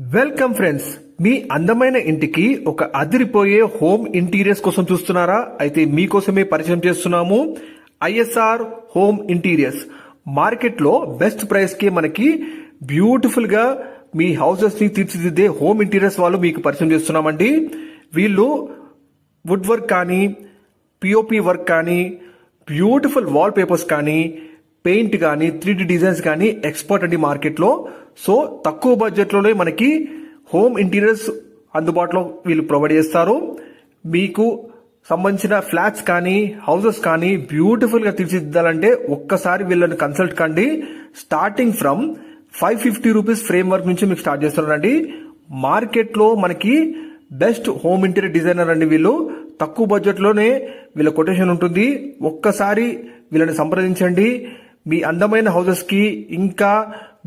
Welcome friends, మీ అందమైన ఇంటికి ఒక అదిరిపోయే హోమ్ ఇంటీరియర్స్ కోసం చూస్తున్నారా? అయితే మీకోసమే పరిచయం చేస్తున్నాము ఐఎస్ఆర్ హోమ్ ఇంటీరియర్స్. మార్కెట్లో బెస్ట్ ప్రైస్ కి మనకి బ్యూటిఫుల్ గా మీ హౌసెస్ ని తీర్చిదిద్దే హోమ్ ఇంటీరియర్స్ వాళ్ళు మీకు పరిచయం చేస్తున్నామండి. వీళ్ళు వుడ్ వర్క్ కానీ, పిఓపి వర్క్ కానీ, బ్యూటిఫుల్ వాల్ పేపర్స్ కానీ, పెయింట్ కానీ, 3D డిజైన్స్ కానీ ఎక్స్పర్ట్ అండి మార్కెట్లో. సో తక్కువ బడ్జెట్లోనే మనకి హోమ్ ఇంటీరియర్స్ అందుబాటులో వీళ్ళు ప్రొవైడ్ చేస్తారు. మీకు సంబంధించిన ఫ్లాట్స్ కానీ, హౌసెస్ కానీ బ్యూటిఫుల్గా తీర్చిదిద్దాలంటే ఒక్కసారి వీళ్ళని కన్సల్ట్ కండి. Starting from 550 rupees frame work నుంచి మీకు స్టార్ట్ చేస్తున్నారండి. మార్కెట్లో మనకి బెస్ట్ హోమ్ ఇంటీరియర్ డిజైనర్ అండి వీళ్ళు. తక్కువ బడ్జెట్లోనే వీళ్ళ కొటేషన్ ఉంటుంది. ఒక్కసారి వీళ్ళని సంప్రదించండి. మీ అందమైన హౌసెస్ కి ఇంకా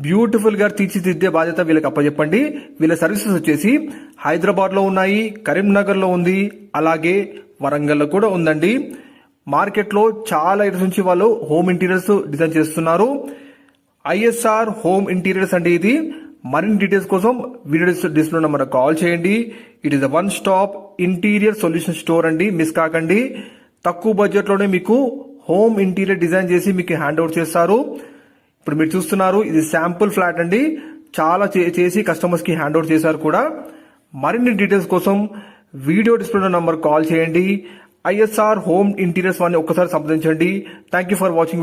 బ్యూటిఫుల్ గా తీర్చిదిద్దే బాధ్యత వీళ్ళకి అప్పచెప్పండి. వీళ్ళ సర్వీసెస్ వచ్చేసి హైదరాబాద్ లో ఉన్నాయి, కరీంనగర్ లో ఉంది, అలాగే వరంగల్ లో కూడా ఉందండి. మార్కెట్ లో చాలా ఇయర్స్ నుంచి వాళ్ళు హోమ్ ఇంటీరియర్స్ డిజైన్ చేస్తున్నారు. ఐఎస్ఆర్ హోమ్ ఇంటీరియర్స్ అండి ఇది. మరిన్ని డీటెయిల్స్ కోసం వీడియో డిస్ప్లే నెంబర్ కాల్ చేయండి. It is one stop interior solution store అండి, మిస్ కాకండి. తక్కువ బడ్జెట్ లోనే మీకు హోమ్ ఇంటీరియర్ డిజైన్ చేసి మీకు హ్యాండ్ ఓవర్ చేస్తారు. ఇప్పుడు మీరు చూస్తున్నారు, ఇది శాంపుల్ ఫ్లాట్ అండి. చాలా చేసి కస్టమర్స్ కి హ్యాండ్ ఓవర్ చేశారు కూడా. మరిన్ని డీటెయిల్స్ కోసం వీడియో డిస్ప్లే నంబర్ కాల్ చేయండి. ఐఎస్ఆర్ హోమ్ ఇంటీరియర్స్ వారిని ఒక్కసారి సంప్రదించండి. Thank you for watching.